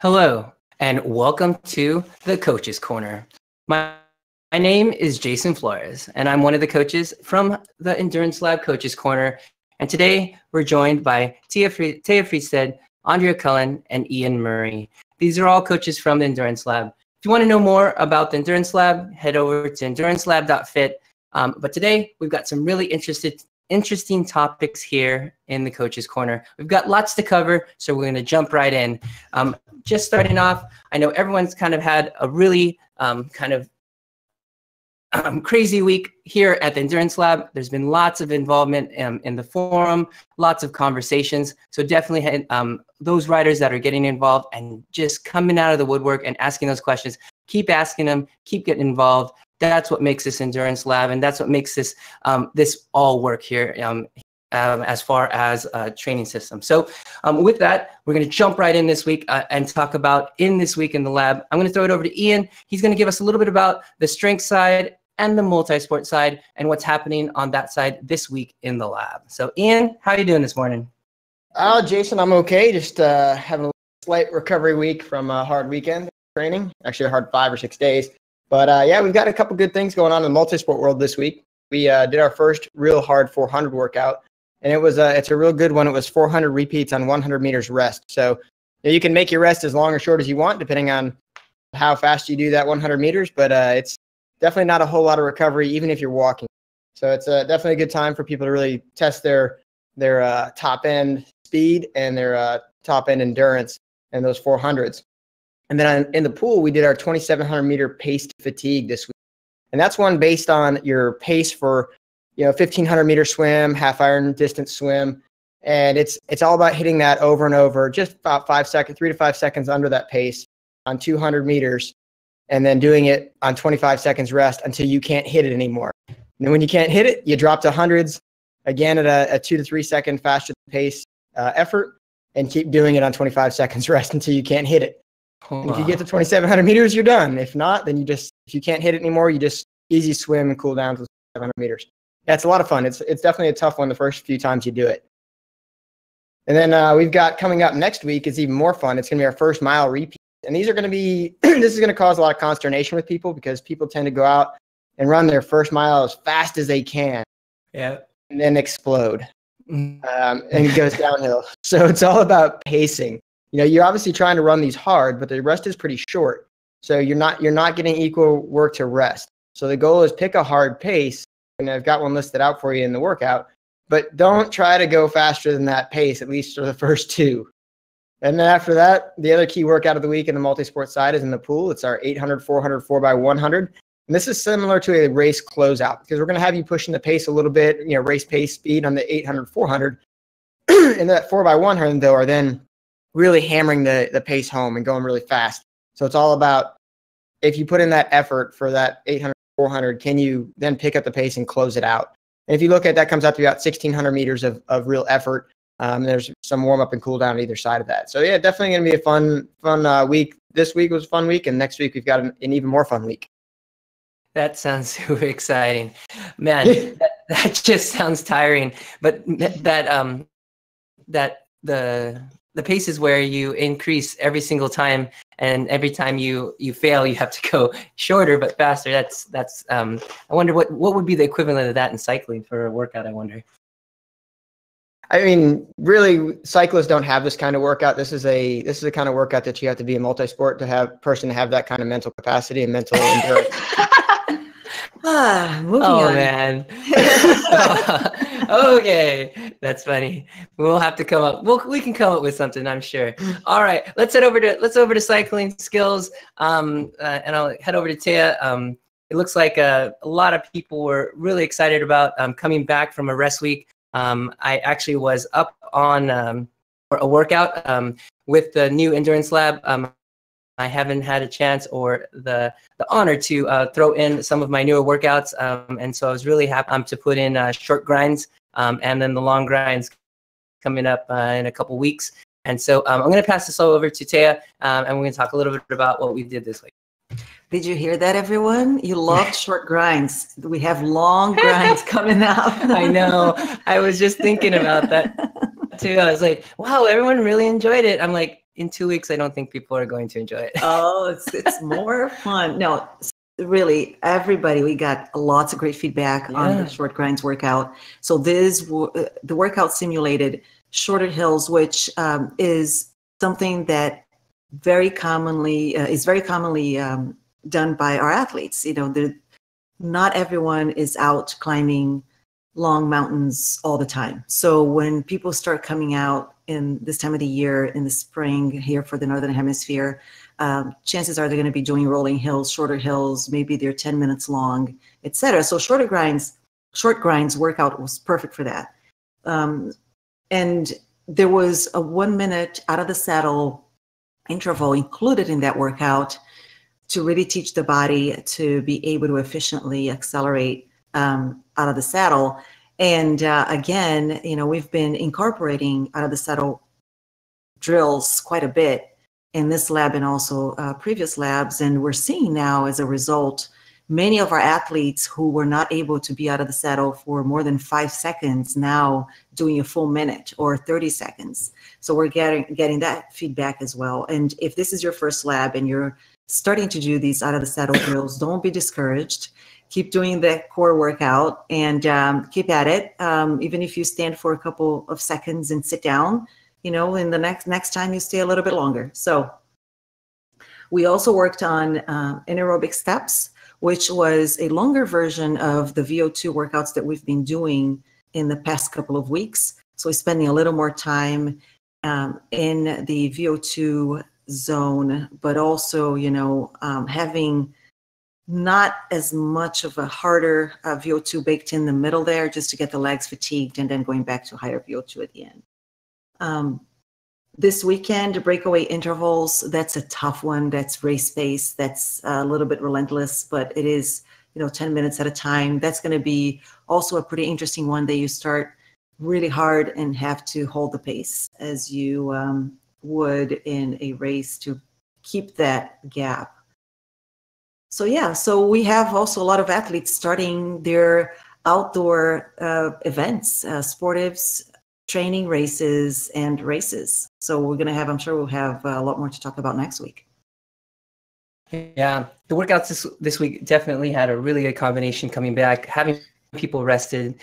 Hello, and welcome to the Coaches Corner. My name is Jason Flores, and I'm one of the coaches from the Endurance Lab Coaches Corner. And today we're joined by Taya Friedstead, Andrea Cullen, and Ian Murray. These are all coaches from the Endurance Lab. If you want to know more about the Endurance Lab, head over to endurancelab.fit. But today we've got some really interesting topics here in the Coaches Corner. We've got lots to cover, so we're going to jump right in. Just starting off, I know everyone's kind of had a really crazy week here at the Endurance Lab. There's been lots of involvement in the forum, lots of conversations. So definitely those riders that are getting involved and just coming out of the woodwork and asking those questions, keep asking them, keep getting involved. That's what makes this Endurance Lab, and that's what makes this this all work here as far as a training system. So with that, we're going to jump right in this week and talk about in this week in the lab. I'm going to throw it over to Ian. He's going to give us a little bit about the strength side and the multi-sport side and what's happening on that side this week in the lab. So Ian, how are you doing this morning? Jason, I'm okay. Just having a slight recovery week from a hard weekend training, actually a hard 5 or 6 days. But yeah, we've got a couple good things going on in the multi-sport world this week. We did our first real hard 400 workout, and it's a real good one. It was 400 repeats on 100 meters rest. So you can make your rest as long or short as you want, depending on how fast you do that 100 meters. But it's definitely not a whole lot of recovery, even if you're walking. So it's definitely a good time for people to really test their top end speed and their top end endurance in those 400s. And then in the pool, we did our 2,700 meter pace to fatigue this week. And that's one based on your pace for, 1,500 meter swim, half iron distance swim. And it's all about hitting that over and over, just about 3 to 5 seconds under that pace on 200 meters. And then doing it on 25 seconds rest until you can't hit it anymore. And then when you can't hit it, you drop to hundreds again at a 2 to 3 second faster pace effort, and keep doing it on 25 seconds rest until you can't hit it. And if you get to 2,700 meters, you're done. If not, then if you can't hit it anymore, you just easy swim and cool down to 700 meters. Yeah, it's a lot of fun. It's definitely a tough one the first few times you do it. And then we've got coming up next week is even more fun. It's going to be our first mile repeat. And these are going to be, this is going to cause a lot of consternation with people because people tend to go out and run their first mile as fast as they can. Yeah. And then explode. And it goes downhill. So it's all about pacing. You're obviously trying to run these hard, but the rest is pretty short. So you're not getting equal work to rest. So the goal is pick a hard pace, and I've got one listed out for you in the workout, but don't try to go faster than that pace, at least for the first 2. And then after that, the other key workout of the week in the multi-sport side is in the pool. It's our 800, 400, 4x100. And this is similar to a race closeout because we're going to have you pushing the pace a little bit, race pace speed on the 800, 400. And that 4x100, though, are then really hammering the pace home and going really fast. So it's all about if you put in that effort for that 800, 400, can you then pick up the pace and close it out? And if you look at that, comes out to about 1,600 meters of real effort. There's some warm up and cool down on either side of that. So yeah, definitely going to be a fun week. This week was a fun week, and next week we've got an even more fun week. That sounds super exciting, man. that just sounds tiring. But the pace is where you increase every single time, and every time you fail, you have to go shorter but faster. That's I wonder what would be the equivalent of that in cycling for a workout. I wonder. I mean, really, cyclists don't have this kind of workout. This is the kind of workout that you have to be a multi-sport to have that kind of mental capacity and mental endurance. Moving on. Man. Okay, that's funny. We'll have to come up. We can come up with something, I'm sure. All right, let's head over to cycling skills. And I'll head over to Taya. It looks like a lot of people were really excited about coming back from a rest week. I actually was up on a workout with the new Endurance Lab. I haven't had a chance or the honor to throw in some of my newer workouts, and so I was really happy to put in short grinds and then the long grinds coming up in a couple weeks. And so I'm going to pass this all over to Taya, and we're going to talk a little bit about what we did this week. Did you hear that, everyone? You loved short grinds. We have long grinds coming up. I know. I was just thinking about that too. I was like, wow, everyone really enjoyed it. I'm like, in 2 weeks, I don't think people are going to enjoy it. Oh, it's more fun. No, really, everybody, we got lots of great feedback on the short grinds workout. So the workout simulated shorter hills, which is something that very commonly done by our athletes. You know, not everyone is out climbing long mountains all the time. So when people start coming out in this time of the year, in the spring here for the Northern Hemisphere, chances are they're going to be doing rolling hills, shorter hills, maybe they're 10 minutes long, etc. So short grinds workout was perfect for that. And there was a 1 minute out of the saddle interval included in that workout to really teach the body to be able to efficiently accelerate out of the saddle. And again, you know, we've been incorporating out of the saddle drills quite a bit in this lab and also previous labs. And we're seeing now, as a result, many of our athletes who were not able to be out of the saddle for more than 5 seconds now doing a full minute or 30 seconds. So we're getting that feedback as well. And if this is your first lab and you're starting to do these out of the saddle drills, don't be discouraged. Keep doing the core workout and keep at it. Even if you stand for a couple of seconds and sit down, you know, in the next time you stay a little bit longer. So we also worked on anaerobic steps, which was a longer version of the VO2 workouts that we've been doing in the past couple of weeks. So we're spending a little more time in the VO2 zone, but also, you know, having not as much of a harder VO2 baked in the middle there, just to get the legs fatigued and then going back to higher VO2 at the end. This weekend, breakaway intervals, that's a tough one. That's race-based. That's a little bit relentless, but it is, you know, 10 minutes at a time. That's going to be also a pretty interesting one that you start really hard and have to hold the pace as you would in a race to keep that gap. So yeah, so we have also a lot of athletes starting their outdoor events, sportives, training races, and races. So we're going to have, I'm sure we'll have a lot more to talk about next week. Yeah, the workouts this week definitely had a really good combination coming back, having people rested.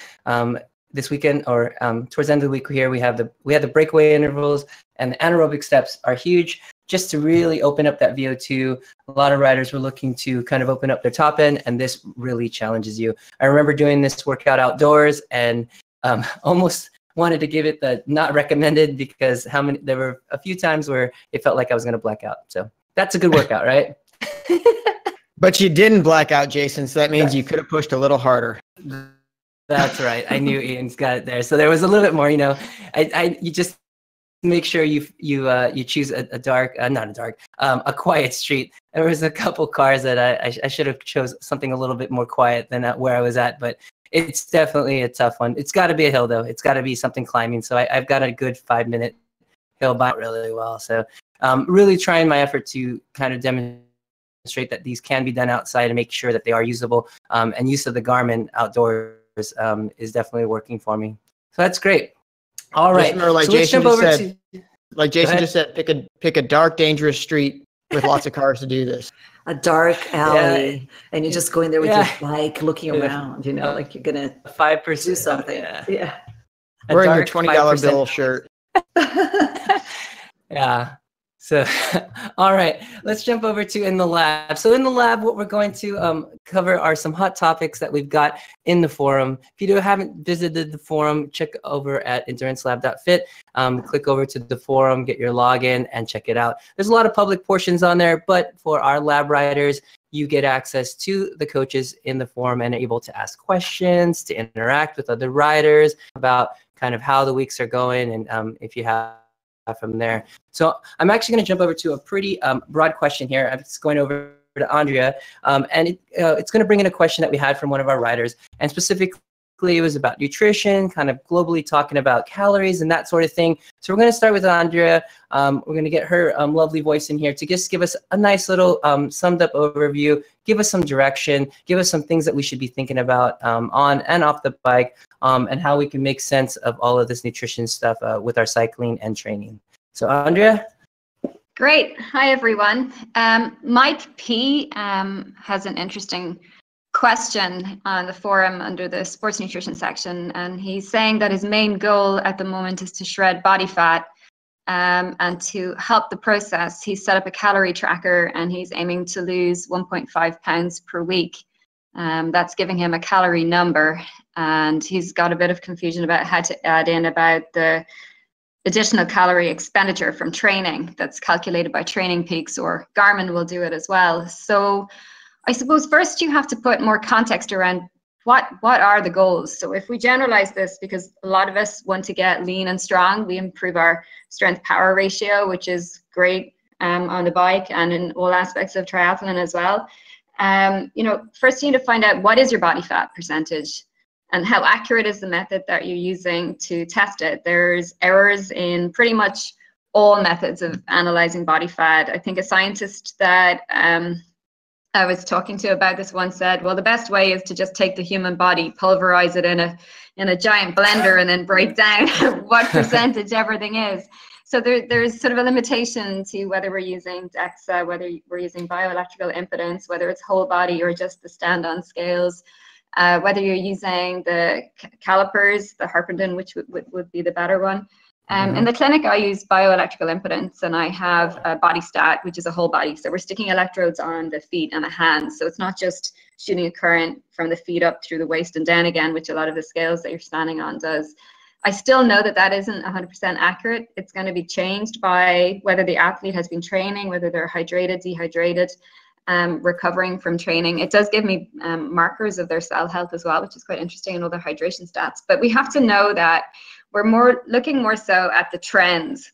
This weekend or towards the end of the week here, we had the breakaway intervals, and the anaerobic steps are huge just to really open up that VO2. A lot of riders were looking to kind of open up their top end, and this really challenges you. I remember doing this workout outdoors and almost wanted to give it the not recommended because there were a few times where it felt like I was going to black out. So that's a good workout, right? But you didn't black out, Jason, so that means you could have pushed a little harder. That's right. I knew Ian's got it there. So there was a little bit more, you know, you just make sure you choose a quiet street. There was a couple cars that I should have chose something a little bit more quiet than where I was at, but it's definitely a tough one. It's got to be a hill though. It's got to be something climbing. So I've got a good 5-minute hill by really well. So really trying my effort to kind of demonstrate that these can be done outside and make sure that they are usable. And use of the Garmin outdoors is definitely working for me. So that's great. All right. Remember, like so Jason just said, pick a dark, dangerous street with lots of cars to do this. A dark alley, and you're just going there with your bike, looking around. You know, like you're gonna 5% do something. Yeah. Wearing your $20 bill shirt. Yeah. So, all right, let's jump over to in the lab. So in the lab, what we're going to cover are some hot topics that we've got in the forum. If you haven't visited the forum, check over at endurancelab.fit. Click over to the forum, get your login, and check it out. There's a lot of public portions on there, but for our lab riders, you get access to the coaches in the forum and are able to ask questions, to interact with other riders about kind of how the weeks are going, and if you have from there. So I'm actually going to jump over to a pretty broad question here. I'm just going over to Andrea, and it's going to bring in a question that we had from one of our riders, and specifically it was about nutrition, kind of globally talking about calories and that sort of thing. So we're going to start with Andrea. We're going to get her lovely voice in here to just give us a nice little summed up overview, give us some direction, give us some things that we should be thinking about on and off the bike, and how we can make sense of all of this nutrition stuff with our cycling and training. So Andrea? Great. Hi, everyone. Mike P has an interesting question on the forum under the sports nutrition section, and he's saying that his main goal at the moment is to shred body fat, and to help the process, he's set up a calorie tracker and he's aiming to lose 1.5 pounds per week. That's giving him a calorie number, and he's got a bit of confusion about how to add in about the additional calorie expenditure from training that's calculated by Training Peaks, or Garmin will do it as well. So I suppose first you have to put more context around what are the goals. So if we generalize this, because a lot of us want to get lean and strong, we improve our strength power ratio, which is great on the bike and in all aspects of triathlon as well. First you need to find out what is your body fat percentage and how accurate is the method that you're using to test it. There's errors in pretty much all methods of analyzing body fat. I think a scientist that I was talking to about this once said, well, the best way is to just take the human body, pulverize it in a giant blender, and then break down what percentage everything is. So there's sort of a limitation to whether we're using DEXA, whether we're using bioelectrical impedance, whether it's whole body or just the stand-on scales, whether you're using the calipers, the Harpenden, which would be the better one. In the clinic, I use bioelectrical impedance, and I have a body stat, which is a whole body. So we're sticking electrodes on the feet and the hands. So it's not just shooting a current from the feet up through the waist and down again, which a lot of the scales that you're standing on does. I still know that that isn't 100% accurate. It's going to be changed by whether the athlete has been training, whether they're hydrated, dehydrated, recovering from training. It does give me markers of their cell health as well, which is quite interesting, and other hydration stats. But we have to know that we're looking more so at the trends.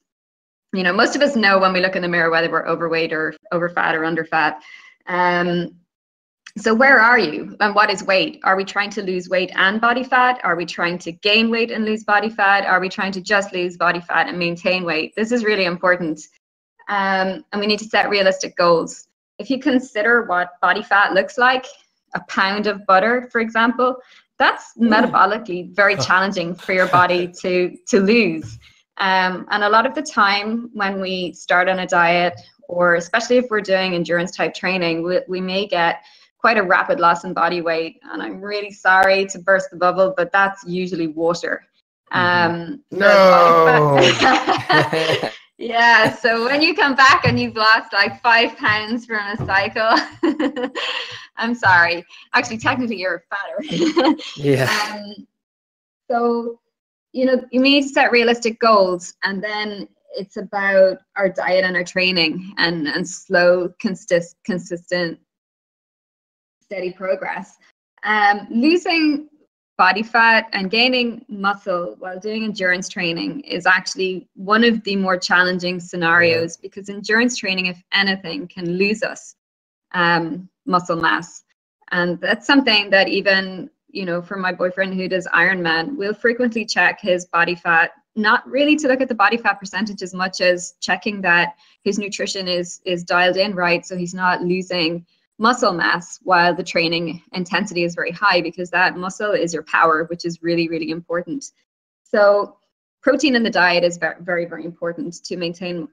You know, most of us know when we look in the mirror whether we're overweight or over fat or under fat. So where are you, and what is weight? Are we trying to lose weight and body fat? Are we trying to gain weight and lose body fat? Are we trying to just lose body fat and maintain weight? This is really important. And we need to set realistic goals. If you consider what body fat looks like, a pound of butter, for example, that's metabolically very challenging for your body to lose. And a lot of the time when we start on a diet, or especially if we're doing endurance type training, we may get quite a rapid loss in body weight. And I'm really sorry to burst the bubble, but that's usually water. No. Yeah, so when you come back and you've lost like 5 pounds from a cycle, I'm sorry. Actually, technically, you're fatter. Yeah. So, you need to set realistic goals, and then it's about our diet and our training and slow, consistent, steady progress. Losing body fat and gaining muscle while doing endurance training is actually one of the more challenging scenarios, because endurance training, if anything, can lose us muscle mass. And that's something that even, for my boyfriend who does Ironman, we'll frequently check his body fat, not really to look at the body fat percentage as much as checking that his nutrition is dialed in right, so he's not losing muscle mass while the training intensity is very high, because that muscle is your power, which is really, really important. So protein in the diet is very, very, very important to maintain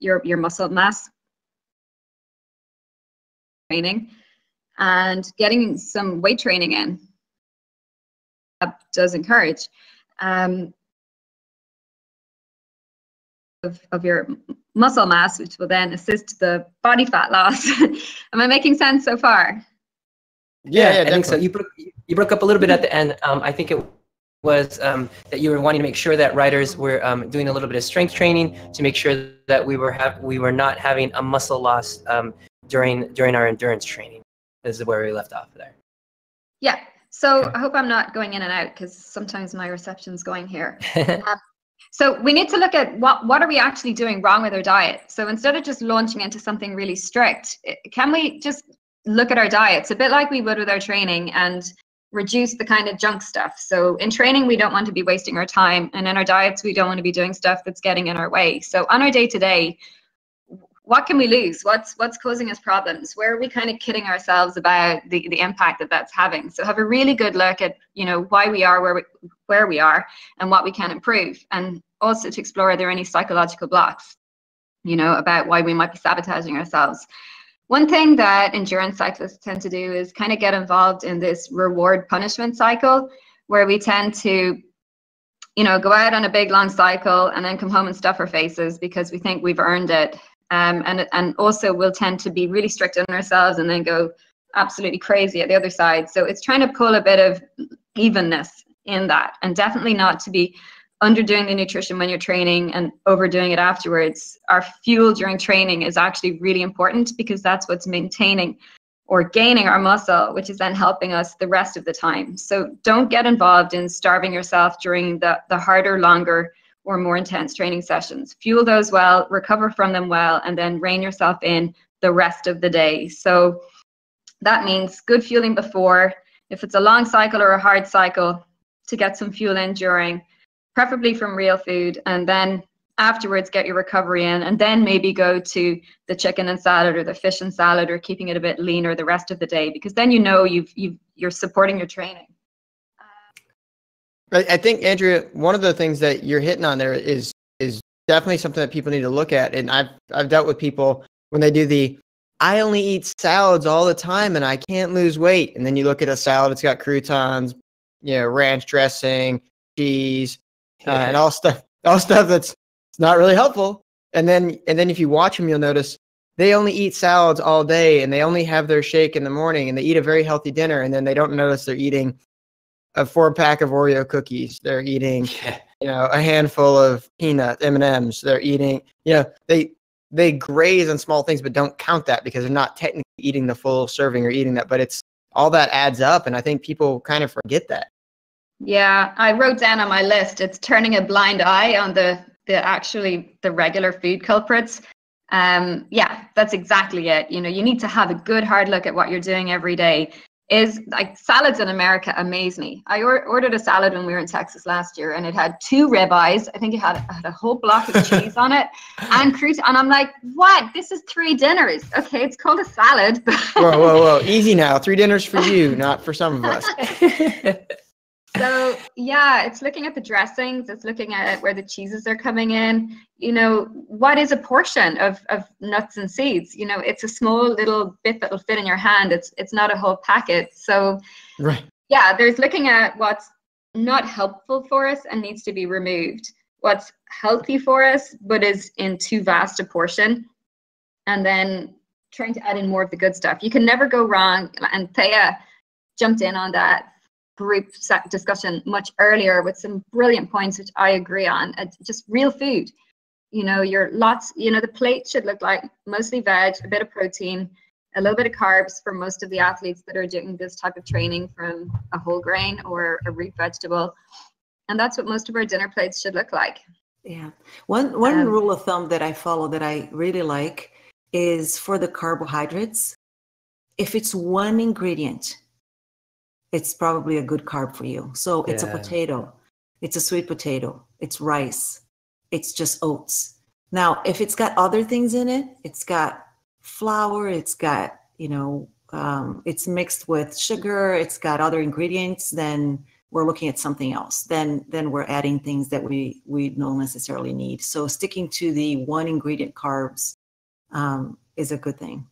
your muscle mass. Training and getting some weight training in does encourage of your muscle mass, which will then assist the body fat loss. Am I making sense so far? Yeah, I think so. You broke up a little bit at the end. I think it was that you were wanting to make sure that riders were doing a little bit of strength training to make sure that we were not having a muscle loss during our endurance training. This is where we left off there. Yeah. So I hope I'm not going in and out, because sometimes my reception's going here. So we need to look at what are we actually doing wrong with our diet. So instead of just launching into something really strict, can we just look at our diets a bit like we would with our training and reduce the kind of junk stuff? So in training, we don't want to be wasting our time, and in our diets, we don't want to be doing stuff that's getting in our way. So on our day-to-day, what can we lose? What's causing us problems? Where are we kind of kidding ourselves about the impact that's having? So have a really good look at, why we are where we are and what we can improve, and also to explore, are there any psychological blocks? about why we might be sabotaging ourselves. One thing that endurance cyclists tend to do is kind of get involved in this reward punishment cycle, where we tend to, go out on a big long cycle and then come home and stuff our faces because we think we've earned it. And also we'll tend to be really strict on ourselves and then go absolutely crazy at the other side. So it's trying to pull a bit of evenness in that, and definitely not to be underdoing the nutrition when you're training and overdoing it afterwards. Our fuel during training is actually really important because that's what's maintaining or gaining our muscle, which is then helping us the rest of the time. So don't get involved in starving yourself during the harder, longer, or more intense training sessions. Fuel those well, recover from them well, and then rein yourself in the rest of the day. So that means good fueling before. If it's a long cycle or a hard cycle, to get some fuel in during, preferably from real food, and then afterwards get your recovery in, and then maybe go to the chicken and salad or the fish and salad, or keeping it a bit leaner the rest of the day, because then you're supporting your training. I think, Andrea, one of the things that you're hitting on there is definitely something that people need to look at. And I've dealt with people when they do I only eat salads all the time and I can't lose weight. And then you look at a salad, it's got croutons, ranch dressing, cheese, and all stuff that's not really helpful. And then if you watch them, you'll notice they only eat salads all day and they only have their shake in the morning and they eat a very healthy dinner. And then they don't notice they're eating a 4-pack of Oreo cookies. They're eating, a handful of peanut M&Ms. They're eating, they graze on small things, but don't count that because they're not technically eating the full serving or eating that. But it's all that adds up, and I think people kind of forget that. Yeah, I wrote down on my list, it's turning a blind eye on the regular food culprits. That's exactly it. You need to have a good hard look at what you're doing every day. Is like salads in America amaze me. I ordered a salad when we were in Texas last year, and it had 2 ribeyes. I think it had a whole block of cheese on it and crouton. And I'm like, what? This is 3 dinners. Okay, it's called a salad. Whoa. Easy now. 3 dinners for you, not for some of us. So yeah, it's looking at the dressings. It's looking at where the cheeses are coming in. What is a portion of nuts and seeds? It's a small little bit that'll fit in your hand. It's not a whole packet. So right. Yeah, there's looking at what's not helpful for us and needs to be removed. What's healthy for us, but is in too vast a portion. And then trying to add in more of the good stuff. You can never go wrong. And Thea jumped in on that group discussion much earlier with some brilliant points, which I agree on. Just real food. The plate should look like mostly veg, a bit of protein, a little bit of carbs for most of the athletes that are doing this type of training from a whole grain or a root vegetable. And that's what most of our dinner plates should look like. Yeah. One rule of thumb that I follow that I really like is for the carbohydrates, if it's one ingredient, it's probably a good carb for you. So it's a potato, it's a sweet potato, it's rice, it's just oats. Now, if it's got other things in it, it's got flour, it's got, it's mixed with sugar, it's got other ingredients, then we're looking at something else. Then we're adding things that we don't necessarily need. So sticking to the one ingredient carbs is a good thing.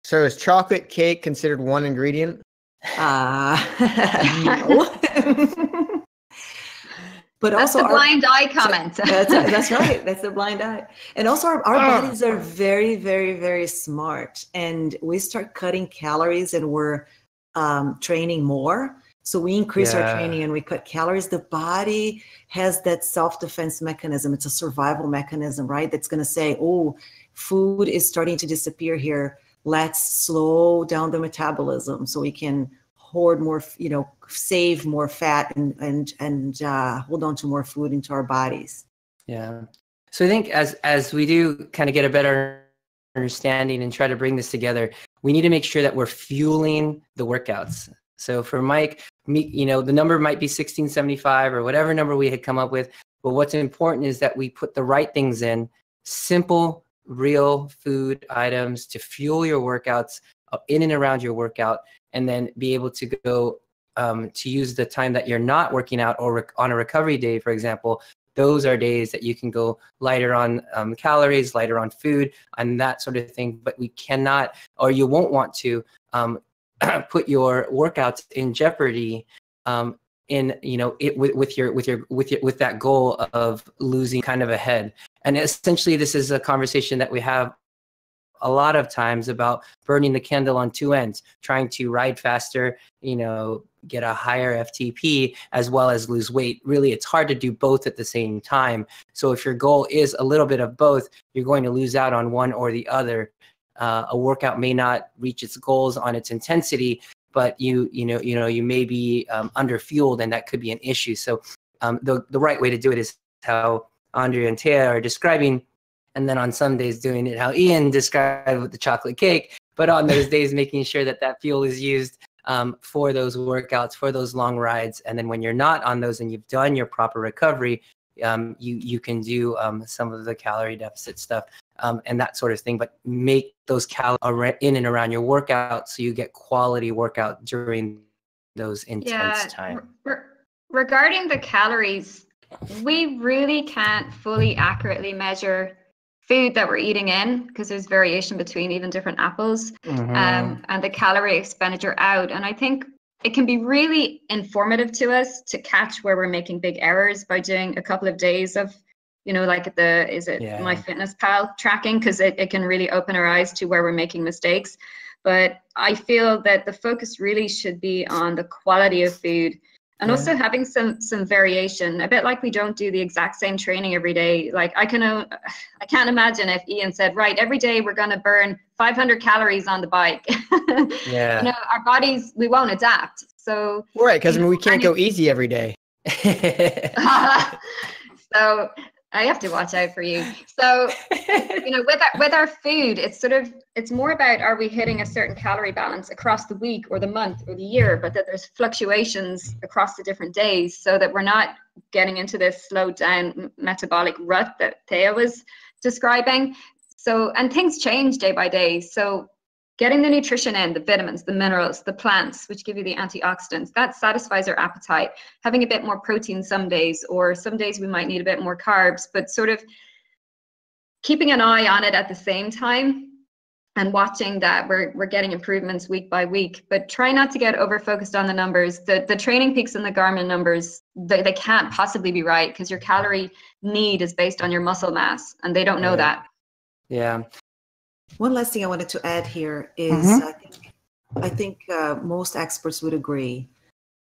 So is chocolate cake considered one ingredient? No. But that's also the blind eye comment. That's right. That's the blind eye. And also our bodies are very, very, very smart. And we start cutting calories and we're training more. So we increase our training and we cut calories. The body has that self-defense mechanism. It's a survival mechanism, right? That's going to say, oh, food is starting to disappear here. Let's slow down the metabolism so we can hoard more, save more fat and hold on to more food into our bodies. Yeah. So I think as we do kind of get a better understanding and try to bring this together, we need to make sure that we're fueling the workouts. So for Mike, the number might be 1675 or whatever number we had come up with. But what's important is that we put the right things in, simple, real food items to fuel your workouts in and around your workout, and then be able to go to use the time that you're not working out or on a recovery day, for example, those are days that you can go lighter on calories, lighter on food, and that sort of thing. But we cannot, or you won't want to put your workouts in jeopardy in, you know, with that goal of losing kind of a head. And essentially, this is a conversation that we have a lot of times about burning the candle on two ends, trying to ride faster, you know, get a higher FTP as well as lose weight. Really, it's hard to do both at the same time. So if your goal is a little bit of both, you're going to lose out on one or the other. A workout may not reach its goals on its intensity, but you may be underfueled, and that could be an issue. So the right way to do it is how Andrea and Taya are describing. And then on some days doing it how Ian described with the chocolate cake, but on those days making sure that that fuel is used for those workouts, for those long rides. And then when you're not on those and you've done your proper recovery, you can do some of the calorie deficit stuff and that sort of thing, but make those calories in and around your workout so you get quality workout during those intense times. Regarding the calories, we really can't fully accurately measure food that we're eating in, because there's variation between even different apples, and the calorie expenditure out. And I think it can be really informative to us to catch where we're making big errors by doing a couple of days of, you know, like MyFitnessPal tracking, because it can really open our eyes to where we're making mistakes. But I feel that the focus really should be on the quality of food. And also having some variation, a bit like we don't do the exact same training every day. Like I can't imagine if Ian said, right, every day we're going to burn 500 calories on the bike. Yeah. You know, our bodies, we won't adapt. So right, because I mean, we can't go easy every day. So I have to watch out for you. So, you know, with our food, it's more about, are we hitting a certain calorie balance across the week or the month or the year, but that there's fluctuations across the different days, so that we're not getting into this slowed down metabolic rut that Thea was describing. So, and things change day by day. So getting the nutrition in, the vitamins, the minerals, the plants, which give you the antioxidants, that satisfies our appetite. Having a bit more protein some days, or some days we might need a bit more carbs, but sort of keeping an eye on it at the same time and watching that we're getting improvements week by week. But try not to get over focused on the numbers. The Training Peaks and the Garmin numbers, they can't possibly be right, because your calorie need is based on your muscle mass, and they don't know that. Yeah. One last thing I wanted to add here is I think most experts would agree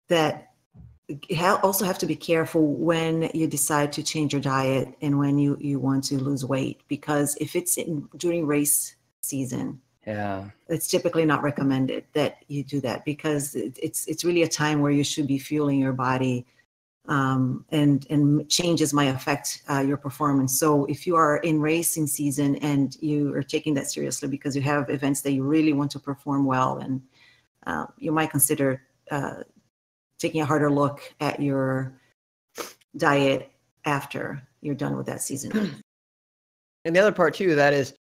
that you also have to be careful when you decide to change your diet and when you want to lose weight, because if it's during race season, it's typically not recommended that you do that, because it's really a time where you should be fueling your body, and changes might affect your performance. So if you are in racing season and you are taking that seriously because you have events that you really want to perform well, and you might consider taking a harder look at your diet after you're done with that season. And the other part too of that is,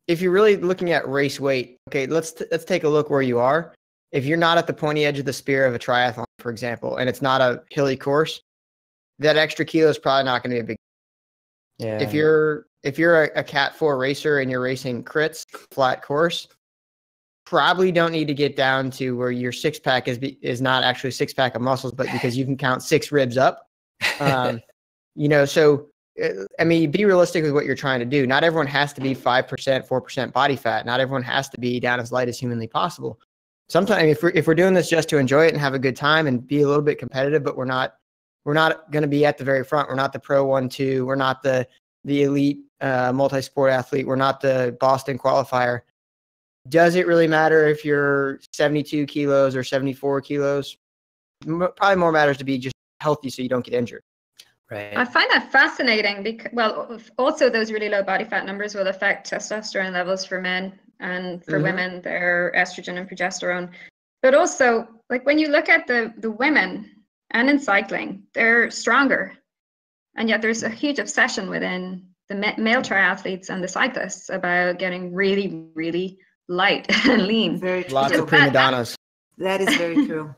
if you're really looking at race weight, okay, let's take a look where you are. If you're not at the pointy edge of the spear of a triathlon, for example, and it's not a hilly course, that extra kilo is probably not going to be a big. Yeah. If you're a Cat 4 racer and you're racing crits, flat course, probably don't need to get down to where your six pack is not actually a six pack of muscles, but because you can count 6 ribs up. You know, so I mean, be realistic with what you're trying to do. Not everyone has to be 5%, 4% body fat. Not everyone has to be down as light as humanly possible. Sometimes if we're doing this just to enjoy it and have a good time and be a little bit competitive, but we're not going to be at the very front. We're not the pro 1-2. We're not the elite multi-sport athlete. We're not the Boston qualifier. Does it really matter if you're 72 kilos or 74 kilos? Probably more matters to be just healthy so you don't get injured. Right. I find that fascinating because, well, also those really low body fat numbers will affect testosterone levels for men, and for women, their estrogen and progesterone. But also, like when you look at the women, and in cycling, they're stronger. And yet there's a huge obsession within the male triathletes and the cyclists about getting really, really light and lean. Very Lots of prima donnas. That is very true.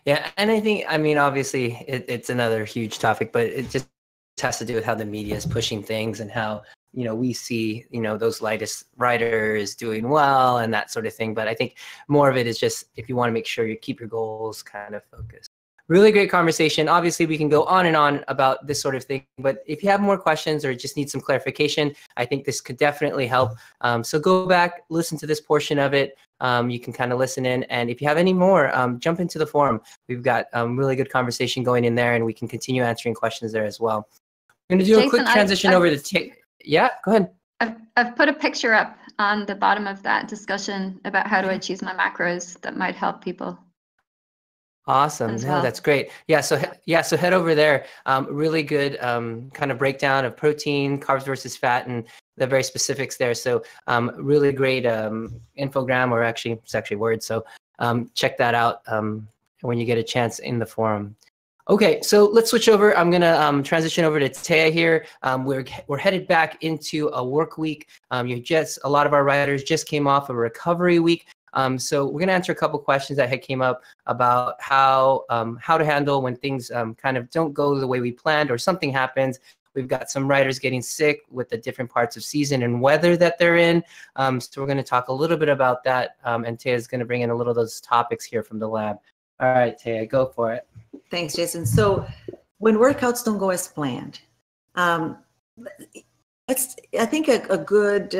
Yeah, and I think, I mean, obviously, it's another huge topic, but it just has to do with how the media is pushing things and how, you know, we see, you know, those lightest riders doing well and that sort of thing. But I think more of it is just if you want to make sure you keep your goals kind of focused. Really great conversation. Obviously, we can go on and on about this sort of thing, but if you have more questions or just need some clarification, I think this could definitely help. So go back, listen to this portion of it. You can kind of listen in. And if you have any more, jump into the forum. We've got really good conversation going in there, and we can continue answering questions there as well. I'm going to do a quick transition over to yeah, go ahead. I've put a picture up on the bottom of that discussion about how do I choose my macros that might help people. Awesome. No, that's great. Yeah. So head over there. Really good kind of breakdown of protein, carbs versus fat, and the very specifics there. So really great infogram, or actually it's actually words. So check that out when you get a chance in the forum. Okay, so let's switch over. I'm gonna transition over to Taya here. We're headed back into a work week. A lot of our riders just came off a recovery week. So we're gonna answer a couple questions that had came up about how to handle when things kind of don't go the way we planned or something happens. We've got some riders getting sick with the different parts of season and weather that they're in. So we're gonna talk a little bit about that. And Taya's gonna bring in a little of those topics here from the lab. All right, Taya, go for it. Thanks, Jason. So when workouts don't go as planned, I think a good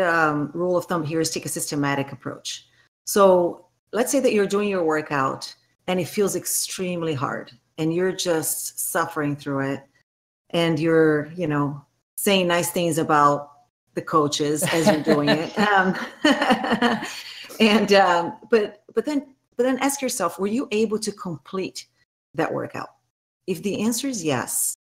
rule of thumb here is take a systematic approach. So let's say that you're doing your workout and it feels extremely hard and you're just suffering through it, and you're, you know, saying nice things about the coaches as you're doing it. But then ask yourself, were you able to complete that workout? If the answer is yes,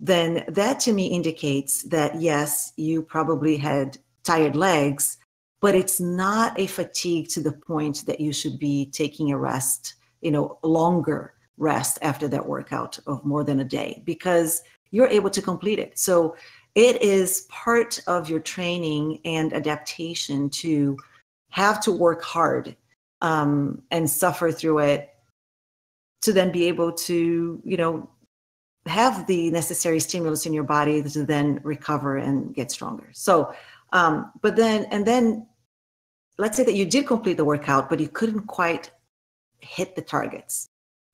then that to me indicates that yes, you probably had tired legs, but it's not a fatigue to the point that you should be taking a rest, you know, longer rest after that workout of more than a day, because you're able to complete it. So it is part of your training and adaptation to have to work hard and suffer through it, to then be able to, you know, have the necessary stimulus in your body to then recover and get stronger. So, but then let's say that you did complete the workout, but you couldn't quite hit the targets,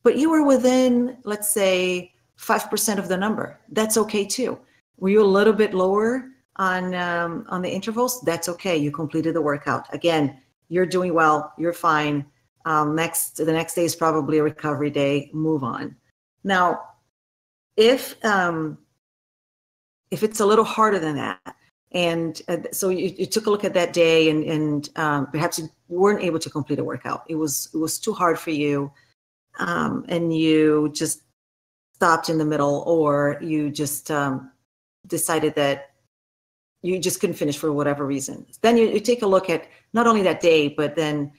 but you were within, let's say, 5% of the number. That's okay too. Were you a little bit lower on the intervals? That's okay. You completed the workout. Again, you're doing well. You're fine. The next day is probably a recovery day. Move on. Now, if it's a little harder than that, and so you took a look at that day, and perhaps you weren't able to complete a workout. It was too hard for you, and you just stopped in the middle, or you just decided that you just couldn't finish for whatever reason. Then you take a look at not only that day, but then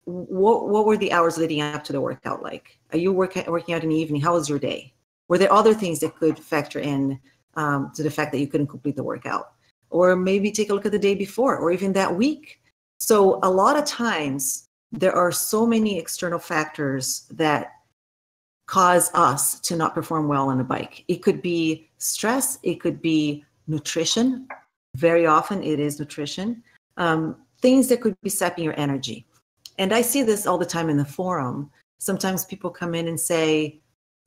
what were the hours leading up to the workout like? Are you working out in the evening? How was your day? Were there other things that could factor in to the fact that you couldn't complete the workout? Or maybe take a look at the day before, or even that week. So a lot of times there are so many external factors that cause us to not perform well on a bike. It could be stress, it could be nutrition. Very often it is nutrition. Things that could be sapping your energy. And I see this all the time in the forum. Sometimes people come in and say,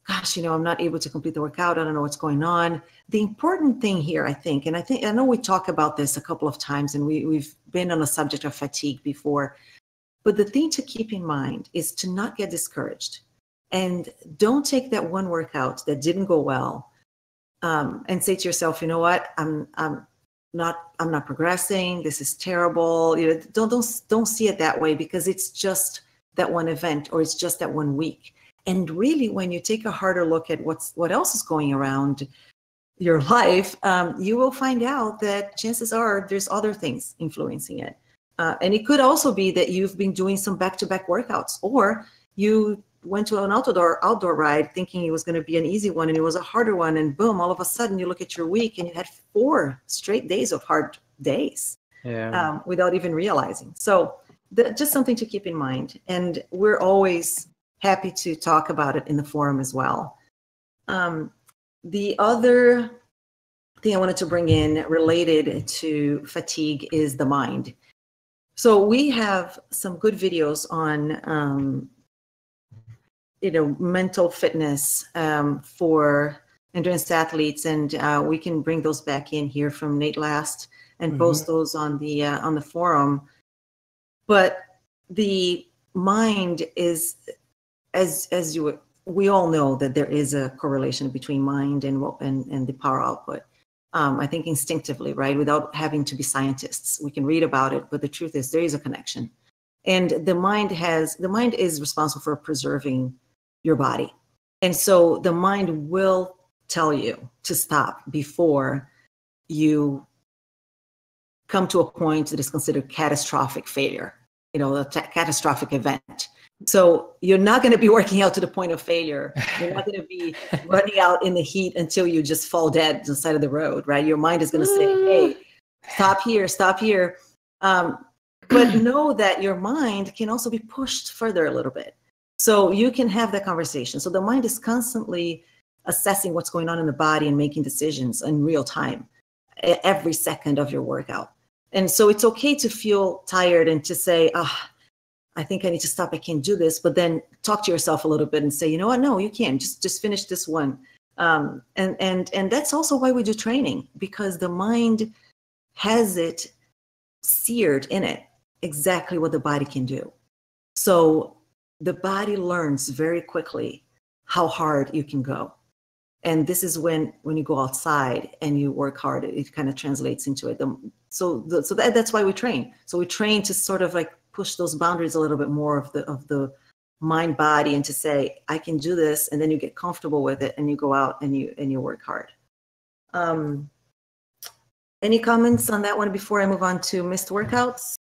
gosh, you know, I'm not able to complete the workout. I don't know what's going on. The important thing here, I think, and I know we talk about this a couple of times, and we've been on the subject of fatigue before, but the thing to keep in mind is to not get discouraged. And don't take that one workout that didn't go well and say to yourself, you know what, I'm not progressing. This is terrible. You know, don't see it that way, because it's just that one event, or it's just that 1 week. And really, when you take a harder look at what else is going around your life, you will find out that chances are there's other things influencing it. And it could also be that you've been doing some back-to-back workouts, or you went to an outdoor ride thinking it was going to be an easy one, and it was a harder one, and boom, all of a sudden you look at your week and you had 4 straight days of hard days without even realizing. So just something to keep in mind. And we're always happy to talk about it in the forum as well. The other thing I wanted to bring in related to fatigue is the mind. So we have some good videos on, mental fitness for endurance athletes, and we can bring those back in here from Nate Last and post those on the forum. But the mind is, we all know that there is a correlation between mind and the power output. I think instinctively, right? Without having to be scientists, we can read about it, but the truth is there is a connection. And the mind is responsible for preserving your body. And so the mind will tell you to stop before you come to a point that is considered catastrophic failure, a catastrophic event. So you're not going to be working out to the point of failure. You're not going to be running out in the heat until you just fall dead on the side of the road, right? Your mind is going to say, hey, stop here, stop here. But know that your mind can also be pushed further a little bit. So you can have that conversation. So the mind is constantly assessing what's going on in the body and making decisions in real time, every second of your workout. And so it's okay to feel tired and to say, I think I need to stop. I can't do this. But then talk to yourself a little bit and say, you know what? No, you can't. Just finish this one. And that's also why we do training, because the mind has it seared in it exactly what the body can do. So the body learns very quickly how hard you can go. And this is when you go outside and you work hard, it kind of translates into it. That's why we train. So we train to sort of like push those boundaries a little bit more of the mind body, and to say, I can do this. And then you get comfortable with it and you go out and you work hard. Any comments on that one before I move on to missed workouts?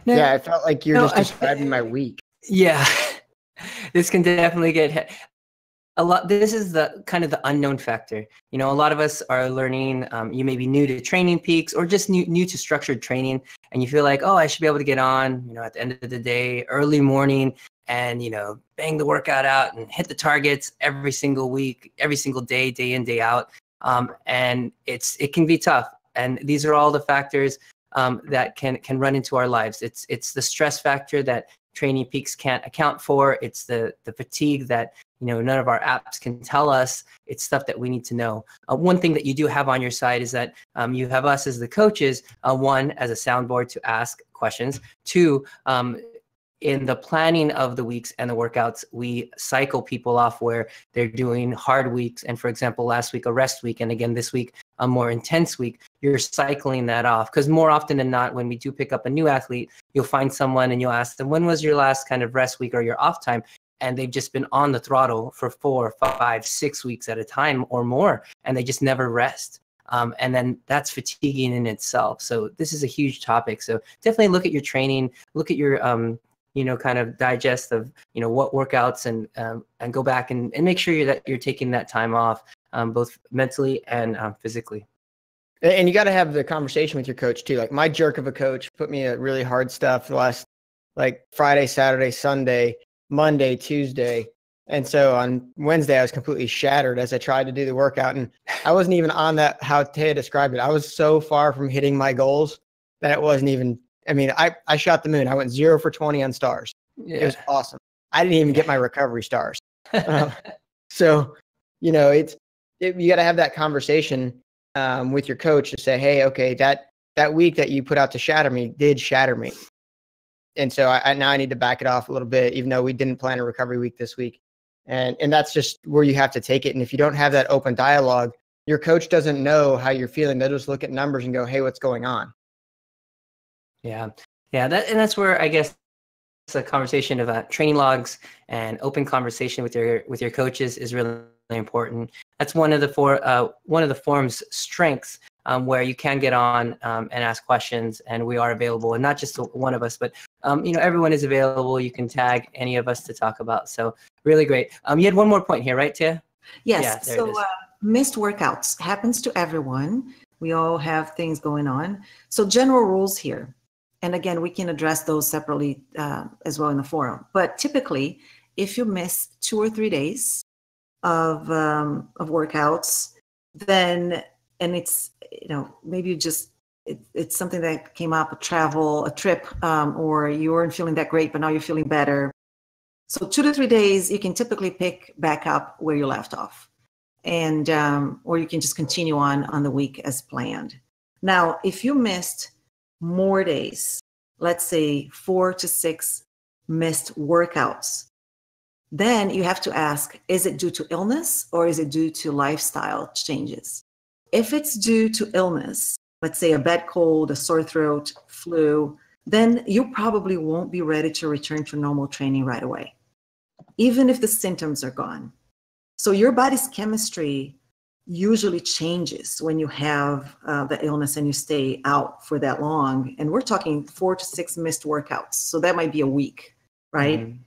Yeah, I felt like you're just describing my week. Yeah, this can definitely get a lot. This is the kind of the unknown factor. A lot of us are learning. You may be new to Training Peaks or just new to structured training, and you feel like, oh, I should be able to get on, at the end of the day, early morning, and bang the workout out and hit the targets every single week, every single day, day in, day out. And it can be tough. And these are all the factors that can run into our lives. It's the stress factor that Training Peaks can't account for. It's the fatigue that none of our apps can tell us. It's stuff that we need to know. One thing that you do have on your side is that you have us as the coaches, one, as a soundboard to ask questions, two, in the planning of the weeks and the workouts, we cycle people off where they're doing hard weeks. And for example, last week, a rest week. And again, this week, a more intense week. You're cycling that off, because more often than not, when we do pick up a new athlete, you'll find someone and you'll ask them, when was your last kind of rest week or your off time? And they've just been on the throttle for 4, 5, 6 weeks at a time or more, and they just never rest. And then that's fatiguing in itself. So this is a huge topic. So definitely look at your training, look at your, kind of digest of, what workouts, and go back and make sure that you're taking that time off, both mentally and physically. And you got to have the conversation with your coach too. Like my jerk of a coach put me at really hard stuff the last, like Friday, Saturday, Sunday, Monday, Tuesday. And so on Wednesday, I was completely shattered as I tried to do the workout. And I wasn't even on that, how Taya described it. I was so far from hitting my goals that it wasn't even, I shot the moon. I went 0 for 20 on stars. Yeah. It was awesome. I didn't even get my recovery stars. So, you got to have that conversation with your coach to say, hey, okay, that week that you put out to shatter me did shatter me. And so now I need to back it off a little bit, even though we didn't plan a recovery week this week. And that's just where you have to take it. And if you don't have that open dialogue, your coach doesn't know how you're feeling. They'll just look at numbers and go, hey, what's going on? Yeah. That's where I guess a conversation about training logs and open conversation with your coaches is really important. That's one of the forum's strengths, where you can get on and ask questions, and we are available, and not just one of us, but everyone is available. You can tag any of us to talk about. So really great. You had one more point here, right, Tia? Yes. Yeah, missed workouts happens to everyone. We all have things going on. So general rules here. And again, we can address those separately as well in the forum. But typically, if you miss 2 or 3 days of workouts, then, and it's, maybe you just, it's something that came up, a trip, or you weren't feeling that great, but now you're feeling better. So 2 to 3 days, you can typically pick back up where you left off, and or you can just continue on the week as planned. Now, if you missed more days, let's say 4 to 6 missed workouts, then you have to ask, is it due to illness or is it due to lifestyle changes? If it's due to illness, let's say a bad cold, a sore throat, flu, then you probably won't be ready to return to normal training right away, even if the symptoms are gone. So your body's chemistry usually changes when you have the illness and you stay out for that long. And we're talking 4 to 6 missed workouts. So that might be a week, right? Mm-hmm.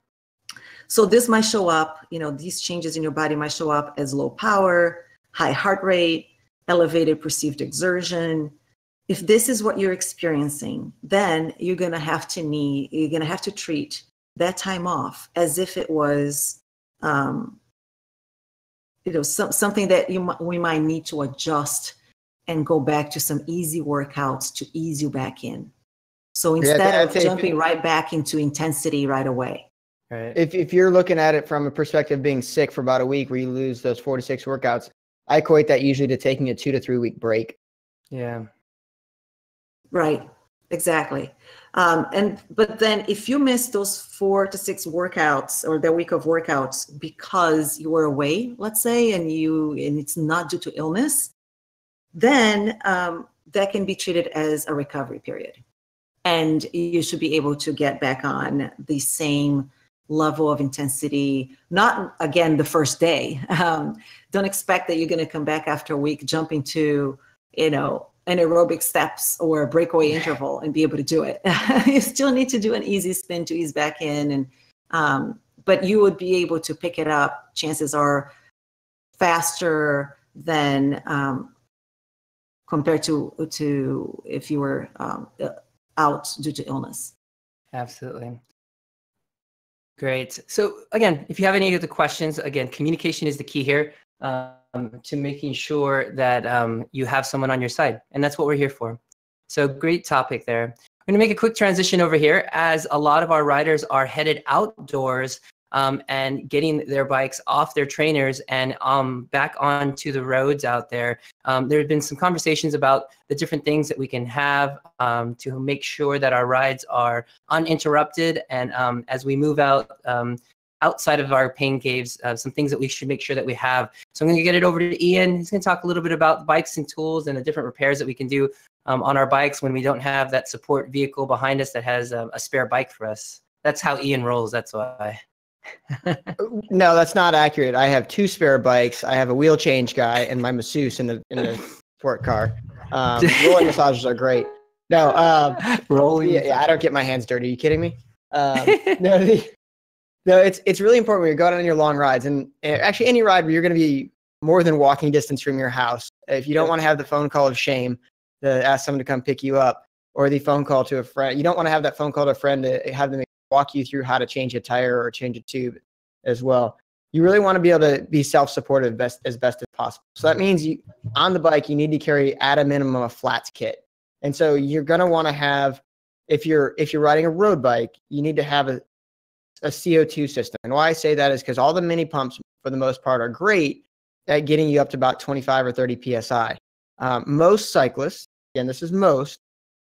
So this might show up, these changes in your body might show up as low power, high heart rate, elevated perceived exertion. If this is what you're experiencing, then you're going to have to treat that time off as if it was, something that we might need to adjust and go back to some easy workouts to ease you back in. So instead of jumping right back into intensity right away. Right. If you're looking at it from a perspective of being sick for about a week where you lose those 4 to 6 workouts, I equate that usually to taking a 2 to 3 week break. Yeah. Right. Exactly. But then if you miss those 4 to 6 workouts or the week of workouts because you were away, let's say, and it's not due to illness, then that can be treated as a recovery period. And you should be able to get back on the same level of intensity, not again the first day. Don't expect that you're going to come back after a week jumping to, anaerobic steps or a breakaway interval and be able to do it. You still need to do an easy spin to ease back in, and but you would be able to pick it up. Chances are faster than compared to if you were out due to illness. Absolutely. Great. So again, if you have any other questions, again, communication is the key here to making sure that you have someone on your side. And that's what we're here for. So great topic there. I'm going to make a quick transition over here as a lot of our riders are headed outdoors and getting their bikes off their trainers and back onto the roads out there. There have been some conversations about the different things that we can have to make sure that our rides are uninterrupted. And as we move out outside of our pain caves, some things that we should make sure that we have. So I'm going to get it over to Ian. He's going to talk a little bit about bikes and tools and the different repairs that we can do on our bikes when we don't have that support vehicle behind us that has a spare bike for us. That's how Ian rolls. That's why. No, that's not accurate. I have 2 spare bikes. I have a wheel change guy and my masseuse in the sport car. Rolling massages are great. No, rolling. Yeah, I don't get my hands dirty. Are you kidding me? No, it's really important when you're going on your long rides, and actually any ride where you're going to be more than walking distance from your house. If you don't want to have the phone call of shame to ask someone to come pick you up, or the phone call to a friend, you don't want to have that phone call to a friend to have them walk you through how to change a tire or change a tube as well. You really want to be able to be self-supportive as best as possible. So that means on the bike, you need to carry at a minimum a flats kit. And so you're going to want to have, if you're riding a road bike, you need to have a CO2 system. And why I say that is because all the mini pumps, for the most part, are great at getting you up to about 25 or 30 PSI. Most cyclists, again, this is most,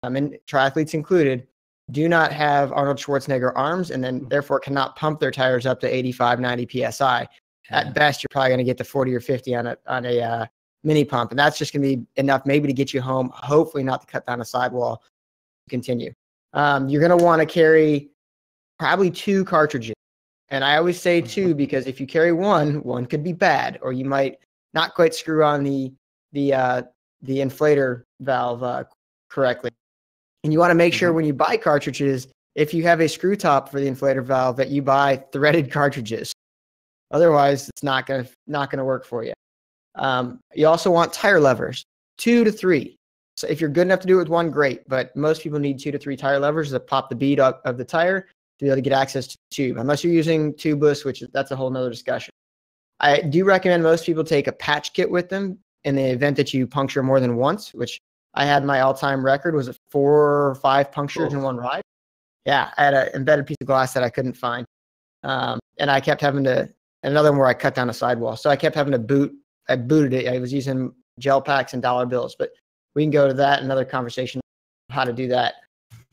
and triathletes included, do not have Arnold Schwarzenegger arms and then therefore cannot pump their tires up to 85, 90 PSI. At best, you're probably going to get to 40 or 50 on a mini pump. And that's just going to be enough maybe to get you home, hopefully not to cut down a sidewall. Continue. You're going to want to carry probably 2 cartridges. And I always say 2 because if you carry one could be bad, or you might not quite screw on the inflator valve correctly. And you want to make sure when you buy cartridges, if you have a screw top for the inflator valve, that you buy threaded cartridges. Otherwise, it's not gonna work for you. You also want tire levers, 2 to 3. So if you're good enough to do it with 1, great. But most people need 2 to 3 tire levers to pop the bead of the tire be able to get access to the tube, unless you're using tubeless, which that's a whole nother discussion. I do recommend most people take a patch kit with them in the event that you puncture more than once, which I had my all-time record was 4 or 5 punctures in one ride. Yeah, I had an embedded piece of glass that I couldn't find. And I kept having to, another one where I cut down a sidewall. So I kept having to I booted it. I was using gel packs and dollar bills, but we can go to that, another conversation, how to do that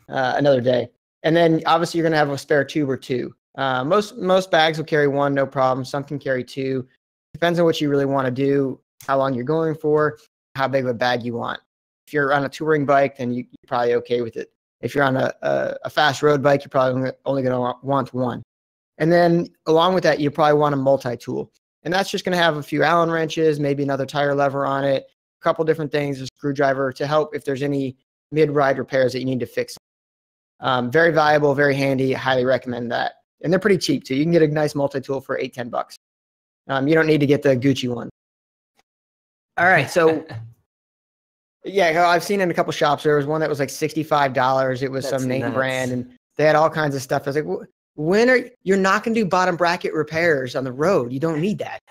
another day. And then obviously you're going to have a spare tube or two. Most bags will carry 1, no problem. Some can carry 2. Depends on what you really want to do, how long you're going for, how big of a bag you want. If you're on a touring bike, then you're probably okay with it. If you're on a fast road bike, you're probably only going to want 1. And then along with that, you probably want a multi-tool. And that's just going to have a few Allen wrenches, maybe another tire lever on it, a couple different things, a screwdriver to help if there's any mid-ride repairs that you need to fix. Very valuable, very handy. I highly recommend that. And they're pretty cheap too. You can get a nice multi-tool for $8-10. You don't need to get the Gucci one. All right, so yeah, I've seen in a couple shops. There was one that was like $65. It was some name brand, and they had all kinds of stuff. I was like, you're not going to do bottom bracket repairs on the road? You don't need that.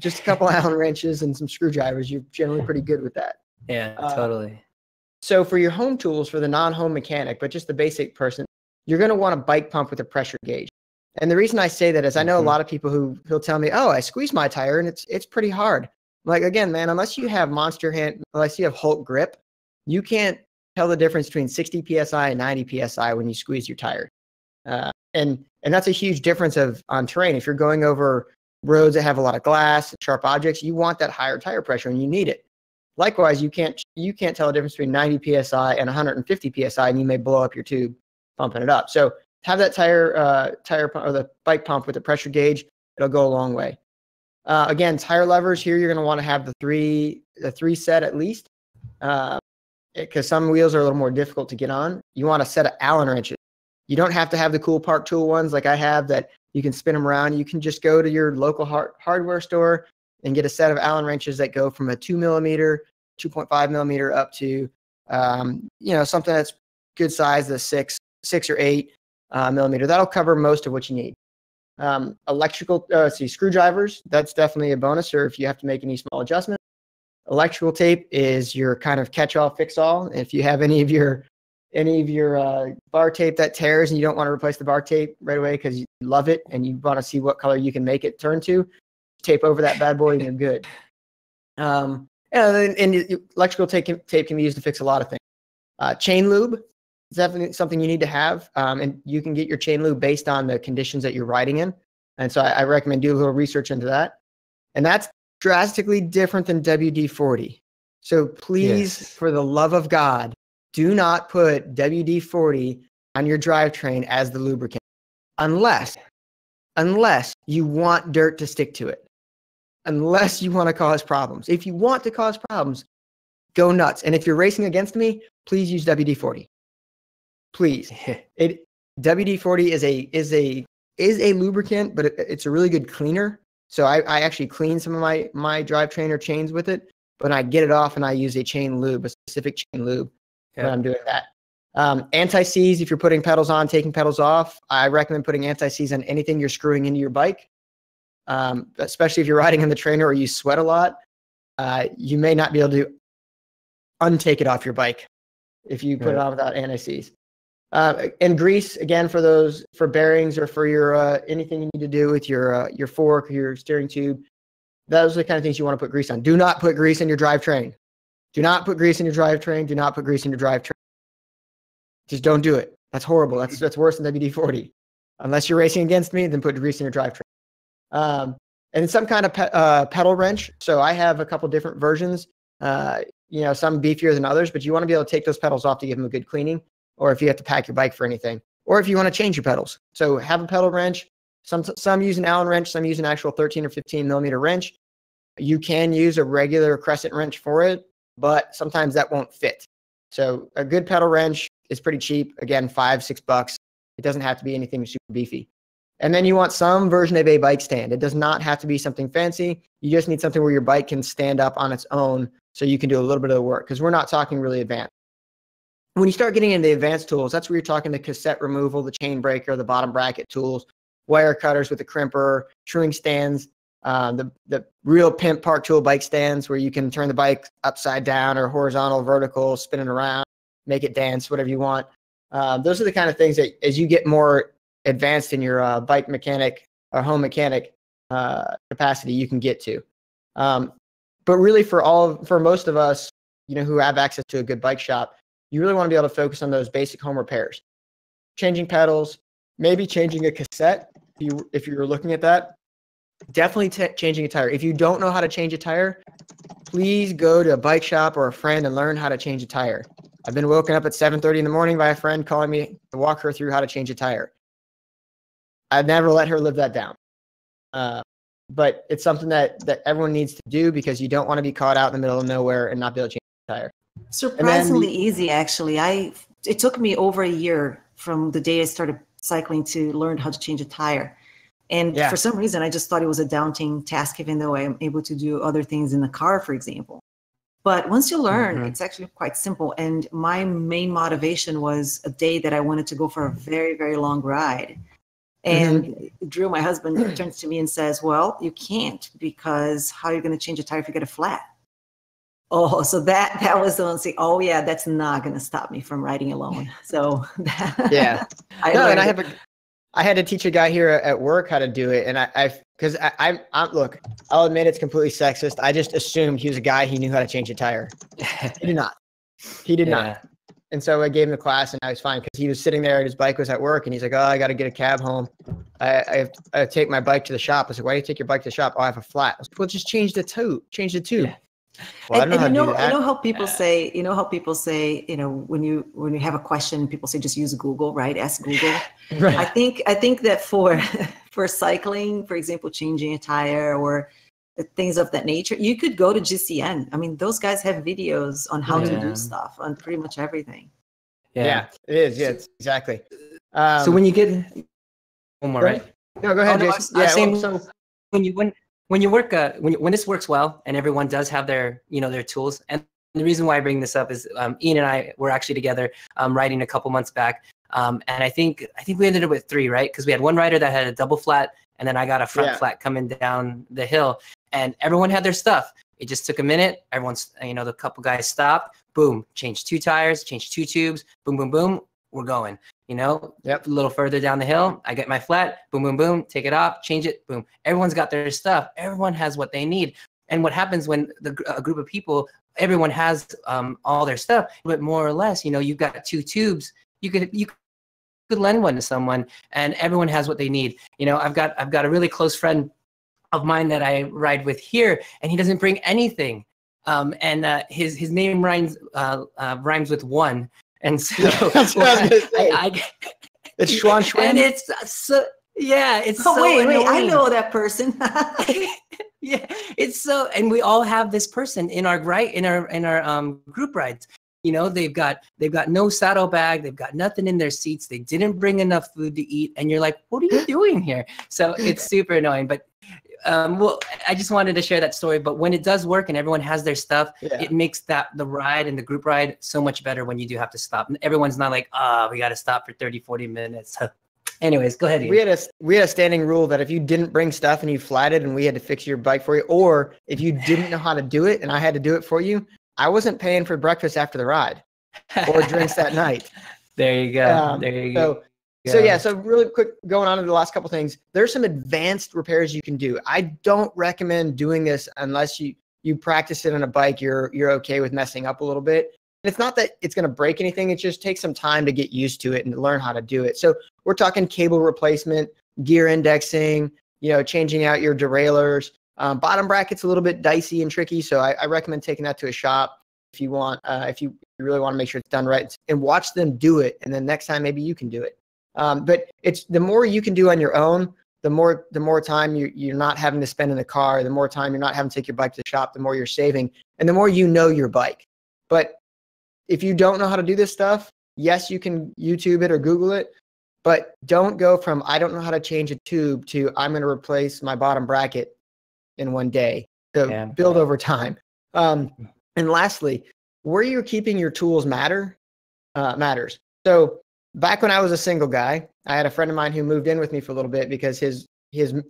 Just a couple Allen wrenches and some screwdrivers. You're generally pretty good with that. Yeah, totally. So for your home tools, for the non-home mechanic, but just the basic person, you're going to want a bike pump with a pressure gauge. And the reason I say that is I know a lot of people who'll tell me, oh, I squeeze my tire and it's pretty hard. Like, again, man, unless you have monster hand, unless you have Hulk grip, you can't tell the difference between 60 PSI and 90 PSI when you squeeze your tire. And that's a huge difference on terrain. If you're going over roads that have a lot of glass, sharp objects, you want that higher tire pressure and you need it. Likewise, you can't tell the difference between 90 PSI and 150 PSI, and you may blow up your tube pumping it up. So have that tire pump or the bike pump with the pressure gauge. It'll go a long way. Again, tire levers here, you're going to want to have the three set at least, because some wheels are a little more difficult to get on. You want a set of Allen wrenches. You don't have to have the cool Park Tool ones like I have that you can spin them around. You can just go to your local hardware store and get a set of Allen wrenches that go from a 2 millimeter, 2.5 millimeter up to, something that's good size, the 6 or 8 millimeter. That'll cover most of what you need. Screwdrivers, that's definitely a bonus, or if you have to make any small adjustments. Electrical tape is your kind of catch-all, fix-all. If you have any of your bar tape that tears and you don't want to replace the bar tape right away because you love it and you want to see what color you can make it turn to, tape over that bad boy and you're good. And electrical tape can be used to fix a lot of things. Chain lube is definitely something you need to have, and you can get your chain lube based on the conditions that you're riding in. And so I recommend do a little research into that. And that's drastically different than WD-40. So please, for the love of God, do not put WD-40 on your drivetrain as the lubricant, unless you want dirt to stick to it, unless you want to cause problems. If you want to cause problems, go nuts. And if you're racing against me, please use WD-40. Please. WD-40 is a lubricant, but it's a really good cleaner. So I actually clean some of my drivetrain or chains with it, but I get it off and I use a chain lube, a specific chain lube when I'm doing that. Anti-seize, if you're putting pedals on, taking pedals off, I recommend putting anti-seize on anything you're screwing into your bike, especially if you're riding in the trainer or you sweat a lot. You may not be able to untake it off your bike if you put it on without anti-seize. And grease, again, for bearings or for your anything you need to do with your fork or your steering tube. Those are the kind of things you want to put grease on. Do not put grease in your drivetrain. Do not put grease in your drivetrain. Do not put grease in your drivetrain. Just don't do it. That's horrible. That's worse than WD-40. Unless you're racing against me, then put grease in your drivetrain. And some kind of pedal wrench. So I have a couple different versions. Some beefier than others, but you want to be able to take those pedals off to give them a good cleaning, or if you have to pack your bike for anything, or if you want to change your pedals. So have a pedal wrench. Some use an Allen wrench, some use an actual 13 or 15 millimeter wrench. You can use a regular crescent wrench for it, but sometimes that won't fit. So a good pedal wrench is pretty cheap. Again, $5-6. It doesn't have to be anything super beefy. And then you want some version of a bike stand. It does not have to be something fancy. You just need something where your bike can stand up on its own so you can do a little bit of the work, because we're not talking really advanced. When you start getting into the advanced tools, that's where you're talking the cassette removal, the chain breaker, the bottom bracket tools, wire cutters with the crimper, truing stands, the real pimp park tool bike stands where you can turn the bike upside down or horizontal, vertical, spinning around, make it dance, whatever you want. Those are the kind of things that as you get more advanced in your bike mechanic or home mechanic capacity, you can get to. But really for most of us, who have access to a good bike shop, you really want to be able to focus on those basic home repairs, changing pedals, maybe changing a cassette. If you're looking at that, definitely changing a tire. If you don't know how to change a tire, please go to a bike shop or a friend and learn how to change a tire. I've been woken up at 7:30 in the morning by a friend calling me to walk her through how to change a tire. I'd never let her live that down. But it's something that everyone needs to do because you don't want to be caught out in the middle of nowhere and not be able to change a tire. Surprisingly easy, actually. It took me over a year from the day I started cycling to learn how to change a tire. And for some reason, I just thought it was a daunting task, even though I am able to do other things in the car, for example. But once you learn, it's actually quite simple. And my main motivation was a day that I wanted to go for a very, very long ride. And Drew, my husband, turns to me and says, well, you can't, because how are you going to change a tire if you get a flat? Oh, so that was the one saying, oh yeah, that's not going to stop me from riding alone. So I had to teach a guy here at work how to do it. And look, I'll admit it's completely sexist. I just assumed he was a guy, he knew how to change a tire. He did not. He did not. And so I gave him the class and I was fine because he was sitting there and his bike was at work and he's like, oh, I got to get a cab home. I have to take my bike to the shop. I was like, why do you take your bike to the shop? Oh, I have a flat. I was like, well, just change the tube. Yeah. Well, I don't know how to do that. You know how people say, when you have a question, people say just use Google, right? Ask Google. Right. I think that for cycling, for example, changing a tire or things of that nature, you could go to GCN. I mean, those guys have videos on how to do stuff on pretty much everything. Yeah, it is. Yeah, exactly. So when you get one more, right? No, go ahead, Jason. So when you work, when this works well and everyone does have their tools, and the reason why I bring this up is Ian and I were actually together riding a couple months back, and I think we ended up with 3, right? Because we had one rider that had a double flat, and then I got a front flat coming down the hill, and everyone had their stuff. It just took a minute. Everyone's, the couple guys stopped. Boom, changed 2 tires, changed 2 tubes. Boom, boom, boom. We're going. A little further down the hill, I get my flat. Boom, boom, boom. Take it off, change it. Boom. Everyone's got their stuff. Everyone has what they need. And what happens when a group of people, everyone has all their stuff, but more or less, you've got 2 tubes. You could lend one to someone, and everyone has what they need. I've got a really close friend of mine that I ride with here, and he doesn't bring anything. And his name rhymes with one. And so it's Schwan Schwan. And it's so it's so wait, annoying. I know that person. Yeah, it's so, and we all have this person in our group rides. They've got no saddlebag, they've got nothing in their seats, they didn't bring enough food to eat, and you're like, what are you doing here? So it's super annoying. But I just wanted to share that story. But when it does work and everyone has their stuff, it makes the ride and the group ride so much better when you do have to stop. And everyone's not like, we got to stop for 30, 40 minutes. Anyways, go ahead, Ian. We had a standing rule that if you didn't bring stuff and you flatted and we had to fix your bike for you, or if you didn't know how to do it and I had to do it for you, I wasn't paying for breakfast after the ride or drinks that night. There you go. So really quick, going on to the last couple things, there's some advanced repairs you can do. I don't recommend doing this unless you practice it on a bike, you're okay with messing up a little bit. And it's not that it's going to break anything. It just takes some time to get used to it and learn how to do it. So we're talking cable replacement, gear indexing, changing out your derailleurs. Bottom bracket's a little bit dicey and tricky. So I recommend taking that to a shop if you want, if you really want to make sure it's done right, and watch them do it. And then next time, maybe you can do it. But it's the more you can do on your own, the more time you're not having to spend in the car, the more time you're not having to take your bike to the shop, the more you're saving, and the more you know your bike. But if you don't know how to do this stuff, yes, you can YouTube it or Google it, but don't go from I don't know how to change a tube to I'm going to replace my bottom bracket in one day. So build over time. And lastly, where you're keeping your tools matter. matters. So back when I was a single guy, I had a friend of mine who moved in with me for a little bit because his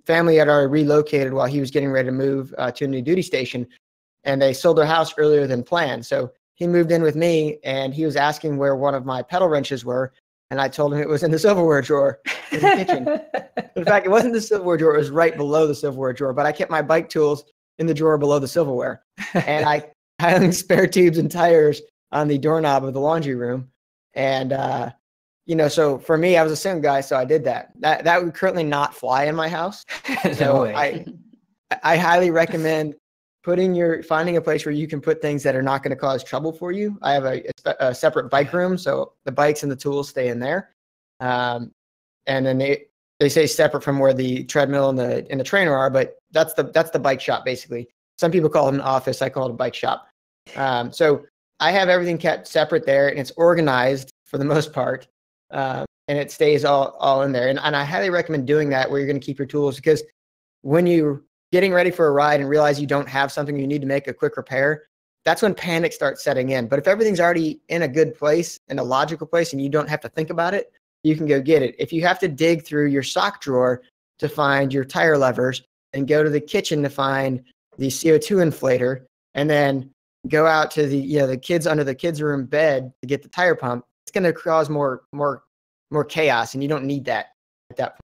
family had already relocated while he was getting ready to move to a new duty station, and they sold their house earlier than planned. So he moved in with me, and he was asking where one of my pedal wrenches were, and I told him it was in the silverware drawer in the kitchen. In fact, it wasn't the silverware drawer; it was right below the silverware drawer. But I kept my bike tools in the drawer below the silverware, and I hung spare tubes and tires on the doorknob of the laundry room, and so for me, I was a single guy, so I did that. That would currently not fly in my house. So I highly recommend finding a place where you can put things that are not going to cause trouble for you. I have a separate bike room, so the bikes and the tools stay in there. And then they say separate from where the treadmill and the trainer are, but that's the bike shop basically. Some people call it an office. I call it a bike shop. So I have everything kept separate there, and it's organized for the most part. And it stays all in there. And I highly recommend doing that where you're going to keep your tools, because when you're getting ready for a ride and realize you don't have something, you need to make a quick repair, that's when panic starts setting in. But if everything's already in a good place, in a logical place, and you don't have to think about it, you can go get it. If you have to dig through your sock drawer to find your tire levers and go to the kitchen to find the CO2 inflator, and then go out to the kids under the kids' room bed to get the tire pump, it's going to cause more chaos, and you don't need that at that point.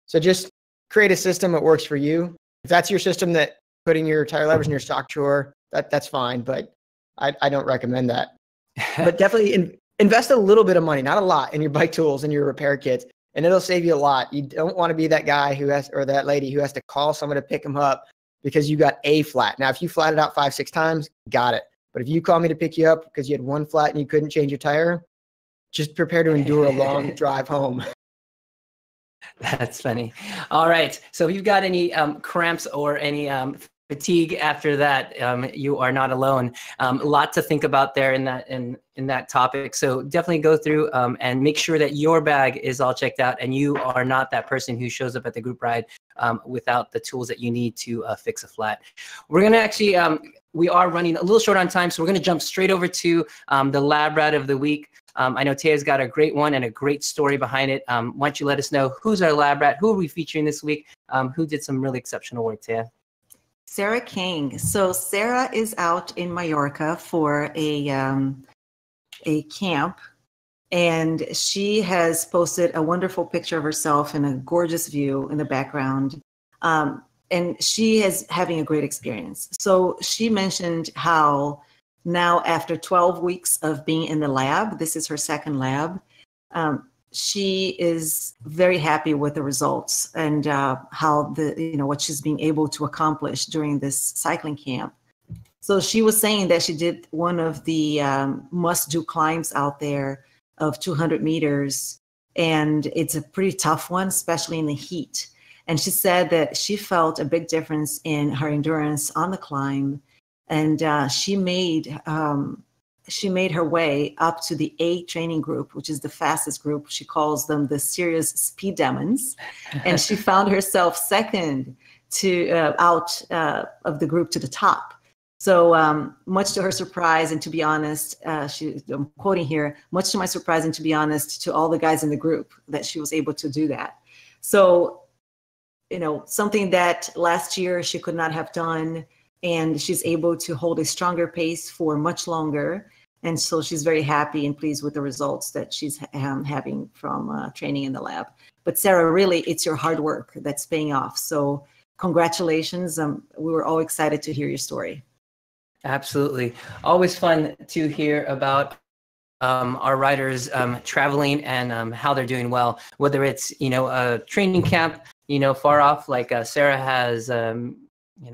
So just create a system that works for you. If that's your system, that putting your tire levers in your sock drawer, that's fine, but I don't recommend that. But definitely invest a little bit of money, not a lot, in your bike tools and your repair kits, and it'll save you a lot. You don't want to be that guy or that lady who has to call someone to pick them up because you got a flat. Now, if you flatted out 5-6 times, got it. But if you call me to pick you up because you had one flat and you couldn't change your tire, just prepare to endure a long drive home. That's funny. All right. So if you've got any cramps or any fatigue after that, you are not alone. A lot to think about there in that topic. So definitely go through and make sure that your bag is all checked out, and you are not that person who shows up at the group ride without the tools that you need to fix a flat. We're going to actually, we are running a little short on time, so we're going to jump straight over to the lab rat of the week. I know Taya's got a great one and a great story behind it. Why don't you let us know who's our lab rat? Who are we featuring this week? Who did some really exceptional work, Taya? Sarah King. So Sarah is out in Mallorca for a camp, and she has posted a wonderful picture of herself in a gorgeous view in the background. And she is having a great experience. So she mentioned how now, after 12 weeks of being in the lab, this is her second lab, she is very happy with the results and how what she's being able to accomplish during this cycling camp. So she was saying that she did one of the must-do climbs out there of 200 meters, and it's a pretty tough one, especially in the heat. And she said that she felt a big difference in her endurance on the climb, and she made her way up to the A training group, which is the fastest group. She calls them the serious speed demons, and she found herself second to out of the group to the top. So much to her surprise, and to be honest, I'm quoting here, much to my surprise and to be honest, to all the guys in the group, that she was able to do that. So, something that last year she could not have done, and she's able to hold a stronger pace for much longer. And so she's very happy and pleased with the results that she's having from training in the lab. But Sarah, really, it's your hard work that's paying off. So congratulations. We were all excited to hear your story. Absolutely. Always fun to hear about our riders traveling and how they're doing well, whether it's, a training camp, far off like Sarah has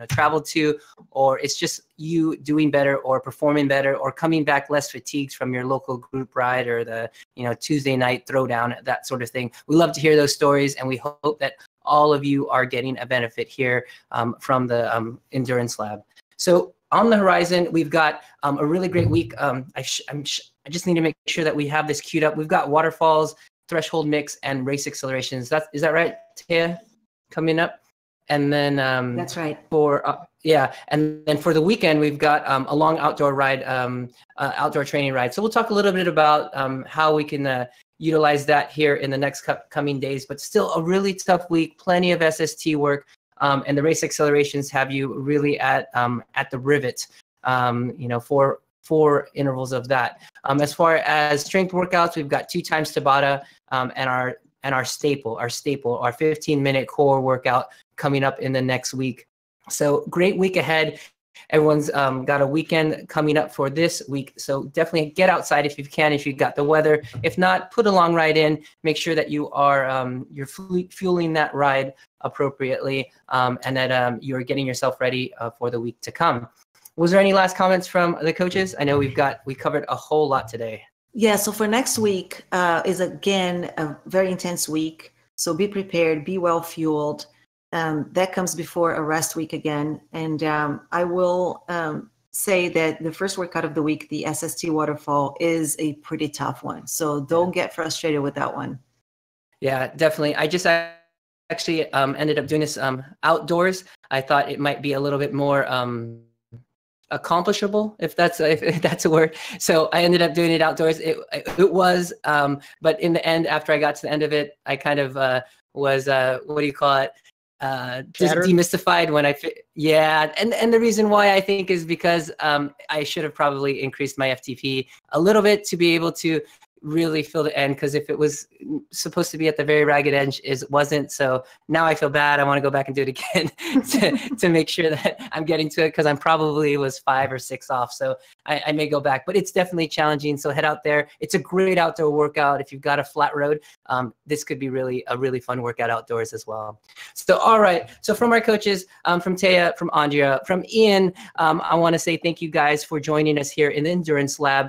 traveled to, or it's just you doing better or performing better or coming back less fatigued from your local group ride or the Tuesday night throwdown, that sort of thing. We love to hear those stories, and we hope that all of you are getting a benefit here from the Endurance Lab. So on the horizon, we've got a really great week. I just need to make sure that we have this queued up. We've got waterfalls, threshold mix, and race accelerations. Is that right, Taya? Coming up. And then that's right. For Yeah, and then for the weekend, we've got a long outdoor ride, outdoor training ride. So we'll talk a little bit about how we can utilize that here in the next coming days. But still a really tough week, plenty of SST work, and the race accelerations have you really at the rivet. Four intervals of that. As far as strength workouts, we've got 2 times Tabata and our staple, our 15-minute core workout coming up in the next week. So great week ahead. Everyone's got a weekend coming up for this week. So definitely get outside if you can, if you've got the weather. If not, put a long ride in. Make sure that you are you're fueling that ride appropriately and that you're getting yourself ready for the week to come. Was there any last comments from the coaches? I know we covered a whole lot today. Yeah, so for next week is again a very intense week. So be prepared, be well fueled. That comes before a rest week again. And I will say that the first workout of the week, the SST waterfall, is a pretty tough one. So don't get frustrated with that one. Yeah, definitely. I just actually ended up doing this outdoors. I thought it might be a little bit more accomplishable, if that's a word. So I ended up doing it outdoors. It was, but in the end, after I got to the end of it, I kind of was what do you call it? Just demystified when and the reason why I think is because I should have probably increased my FTP a little bit to be able to really feel the end, because if it was supposed to be at the very ragged edge, it wasn't. So now I feel bad. I want to go back and do it again to make sure that I'm getting to it, because I'm probably was 5 or 6 off. So I may go back, but it's definitely challenging. So head out there. It's a great outdoor workout. If you've got a flat road, this could be a really fun workout outdoors as well. So, all right. So from our coaches, from Taya, from Andrea, from Ian, I want to say thank you guys for joining us here in the Endurance Lab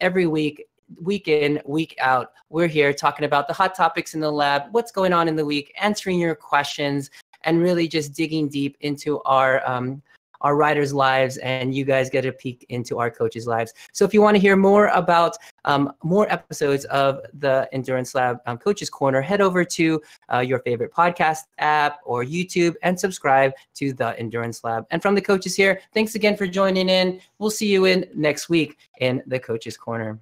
every week. Week in, week out, we're here talking about the hot topics in the lab, what's going on in the week, answering your questions, and really just digging deep into our riders' lives, and you guys get a peek into our coaches' lives. So if you want to hear more about more episodes of the Endurance Lab Coaches Corner, head over to your favorite podcast app or YouTube and subscribe to the Endurance Lab. And from the coaches here, thanks again for joining in. We'll see you in next week in the Coaches Corner.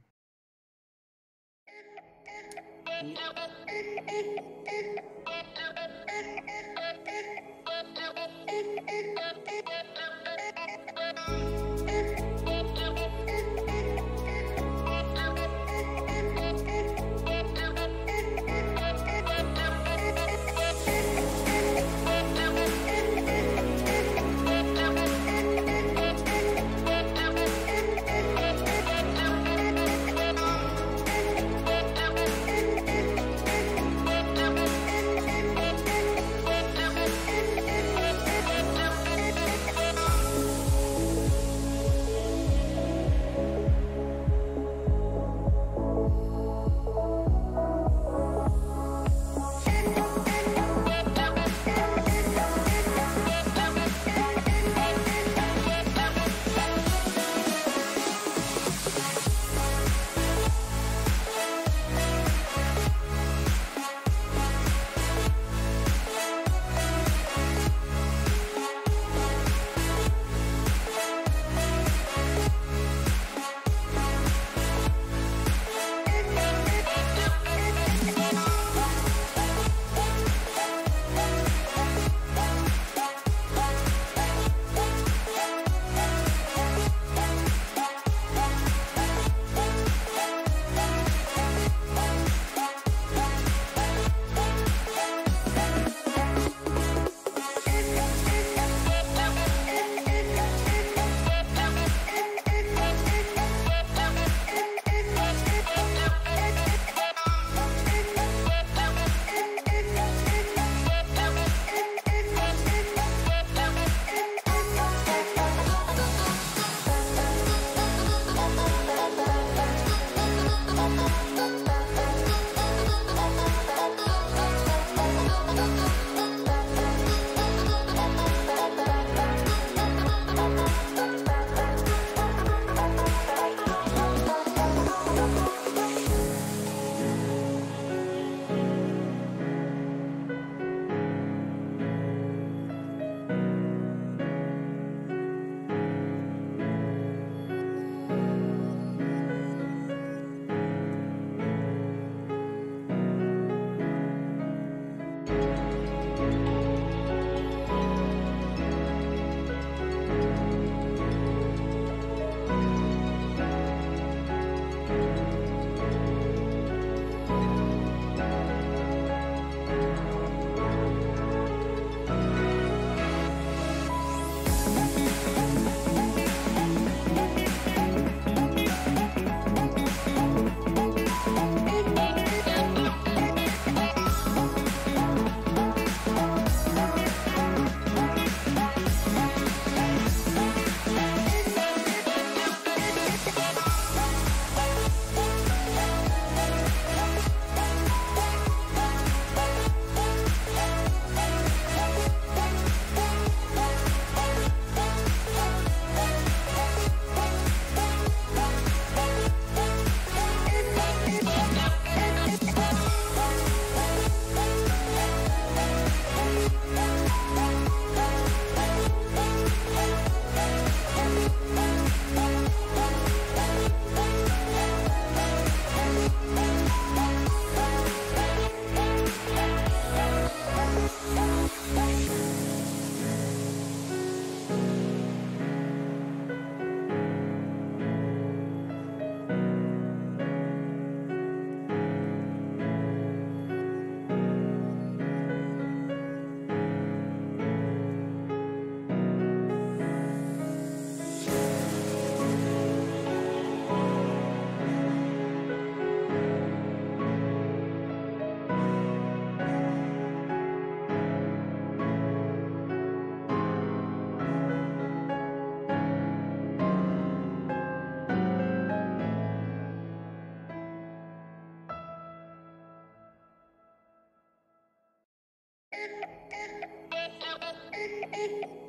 day.